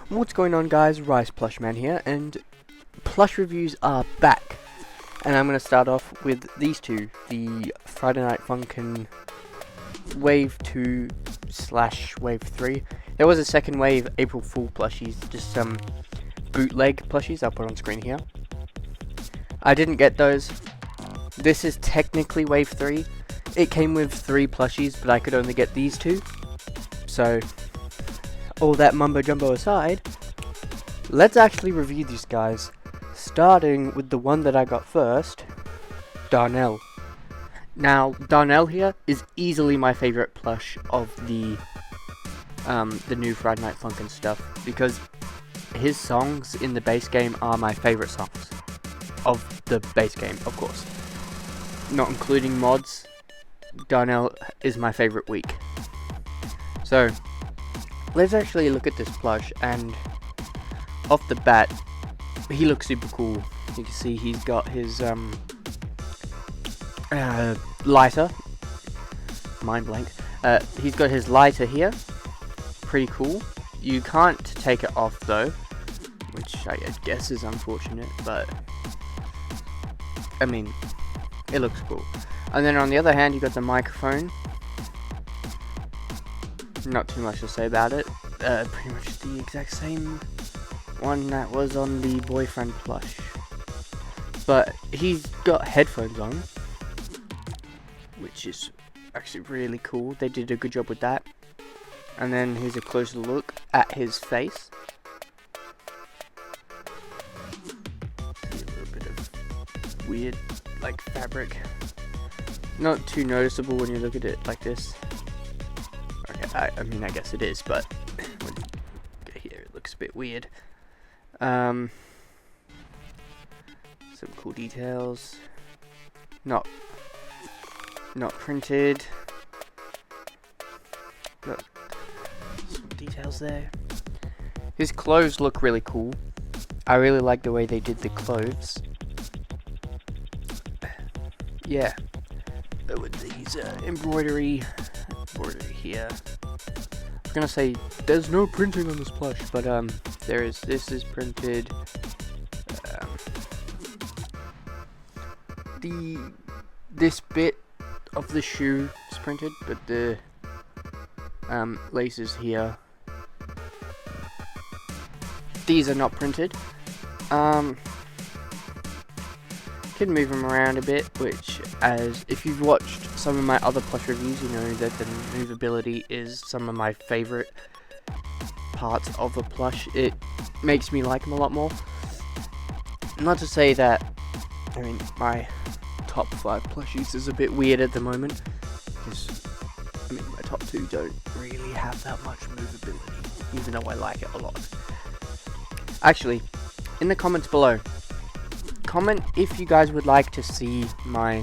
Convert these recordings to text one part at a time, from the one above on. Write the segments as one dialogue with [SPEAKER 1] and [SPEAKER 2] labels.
[SPEAKER 1] What's going on, guys? Rice Plush Man here, and plush reviews are back. And I'm going to start off with these two, the Friday Night Funkin' Wave 2 / Wave 3. There was a second wave, April Fool plushies, just some bootleg plushies I'll put on screen here. I didn't get those. This is technically Wave 3. It came with 3 plushies, but I could only get these 2. So, all that mumbo jumbo aside, let's actually review these guys, starting with the one that I got first, Darnell. Now, Darnell here is easily my favorite plush of the new Friday Night Funkin' stuff, because his songs in the base game are my favorite songs of the base game, of course. Not including mods, Darnell is my favorite week. So, let's actually look at this plush, and off the bat, he looks super cool. You can see he's got his lighter. Mind blank. He's got his lighter here. Pretty cool. You can't take it off though, which I guess is unfortunate, but I mean, it looks cool. And then on the other hand, you got the microphone. Not too much to say about it. Pretty much the exact same one that was on the boyfriend plush. But he's got headphones on, which is actually really cool. They did a good job with that. And then here's a closer look at his face. See a little bit of weird, like, fabric. Not too noticeable when you look at it like this. I mean, I guess it is, but when you get here, it looks a bit weird. Some cool details. Not printed. Got some details there. His clothes look really cool. I really like the way they did the clothes. Yeah. With these embroidery here. I was gonna say there's no printing on this plush, but there is. This is printed. This bit of the shoe is printed, but the laces here, these are not printed. Can move them around a bit, which, as if you've watched some of my other plush reviews, you know that the movability is some of my favorite parts of a plush. It makes me like them a lot more. Not to say that, I mean, my top 5 plushies is a bit weird at the moment, because, I mean, my top 2 don't really have that much movability, even though I like it a lot. Actually, in the comments below, comment if you guys would like to see my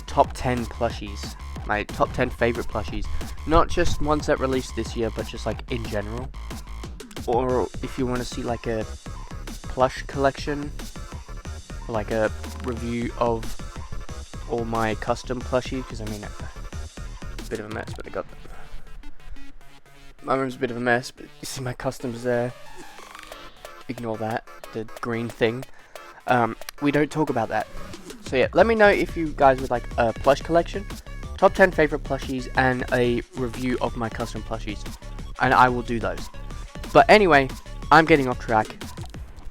[SPEAKER 1] top 10 plushies, my top 10 favorite plushies, not just ones that released this year, but just like in general, or if you want to see like a plush collection, or like a review of all my custom plushies, because I mean, a bit of a mess, but I got them. My room's a bit of a mess, but you see my customs there. Ignore that, the green thing. We don't talk about that. So yeah, let me know if you guys would like a plush collection, top 10 favorite plushies, and a review of my custom plushies, and I will do those. But anyway, I'm getting off track.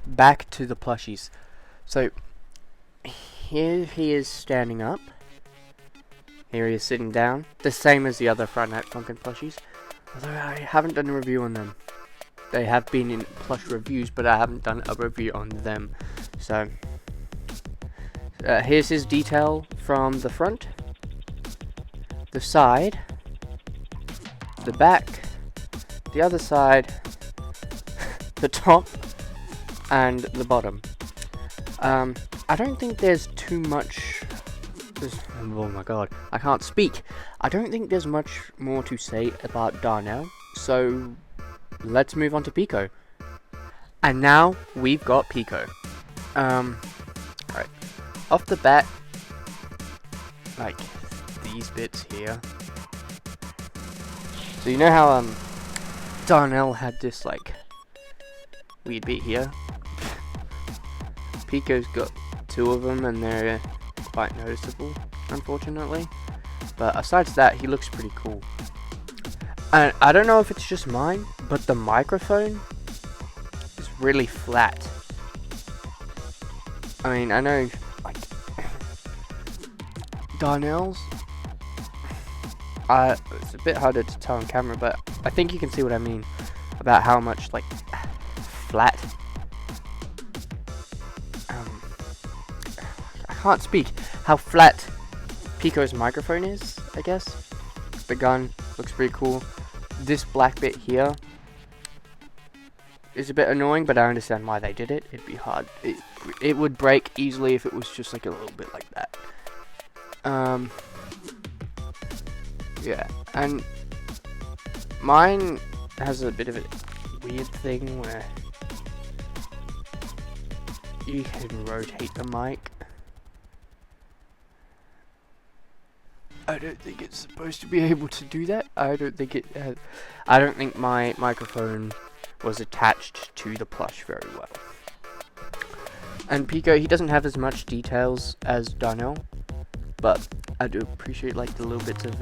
[SPEAKER 1] Back to the plushies. So here he is standing up. Here he is sitting down. The same as the other Friday Night Funkin' plushies, although I haven't done a review on them. They have been in plush reviews, but I haven't done a review on them. So, here's his detail from the front, the side, the back, the other side, the top, and the bottom. I don't think there's too much. Oh my god, I can't speak. I don't think there's much more to say about Darnell, so let's move on to PICO. And now we've got PICO. Alright. Off the bat, like these bits here. So you know how Darnell had this like weird bit here. PICO's got 2 of them and they're quite noticeable, unfortunately. But aside from that, he looks pretty cool. And I don't know if it's just mine, but the microphone is really flat. I mean, I know, like, Darnell's, it's a bit harder to tell on camera, but I think you can see what I mean about how much, like, flat. I can't speak. How flat PICO's microphone is, I guess. The gun looks pretty cool. This black bit here is a bit annoying, but I understand why they did it. It'd be hard. It would break easily if it was just like a little bit like that. Yeah, and mine has a bit of a weird thing where you can rotate the mic. I don't think it's supposed to be able to do that. I don't think my microphone was attached to the plush very well. And PICO, he doesn't have as much details as Darnell, but I do appreciate like the little bits of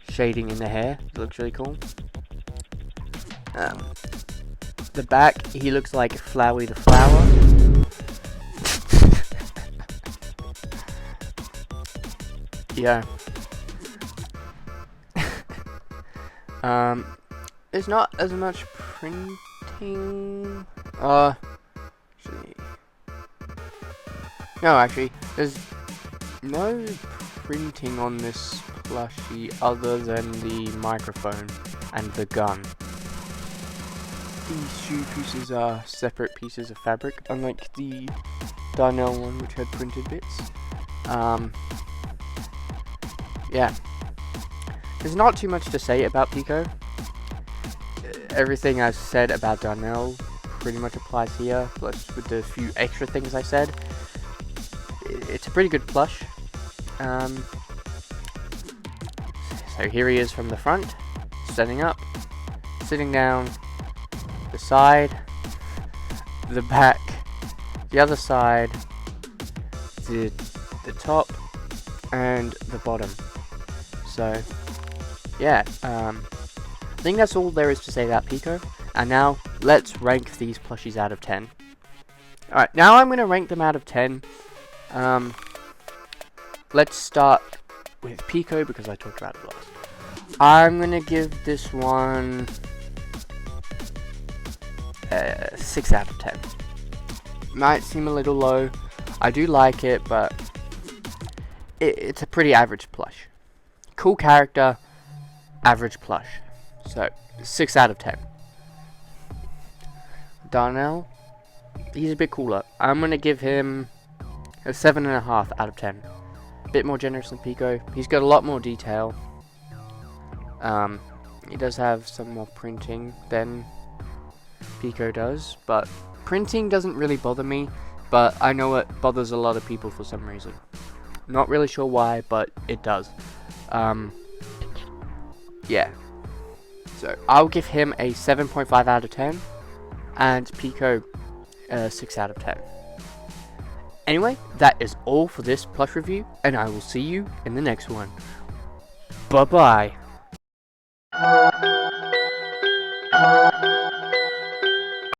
[SPEAKER 1] shading in the hair. It looks really cool. The back, he looks like Flowey the Flower. Yeah. There's not as much printing. Actually, there's no printing on this plushie other than the microphone and the gun. These shoe pieces are separate pieces of fabric, unlike the Darnell one, which had printed bits. Yeah. There's not too much to say about PICO. Everything I've said about Darnell pretty much applies here, plus with the few extra things I said. It's a pretty good plush. So here he is from the front, standing up, sitting down, the side, the back, the other side, the top, and the bottom. So, yeah, I think that's all there is to say about PICO. And now, let's rank these plushies out of 10. Alright, now I'm going to rank them out of 10. Let's start with PICO, because I talked about it last. I'm going to give this one 6 out of 10. Might seem a little low. I do like it, but it's a pretty average plush. Cool character, average plush. So, 6 out of 10. Darnell, he's a bit cooler. I'm going to give him a 7.5 out of 10. A bit more generous than PICO. He's got a lot more detail. He does have some more printing than PICO does, but printing doesn't really bother me, but I know it bothers a lot of people for some reason. Not really sure why, but it does. Yeah. So, I'll give him a 7.5 out of 10, and PICO a 6 out of 10. Anyway, that is all for this plush review, and I will see you in the next one. Bye-bye.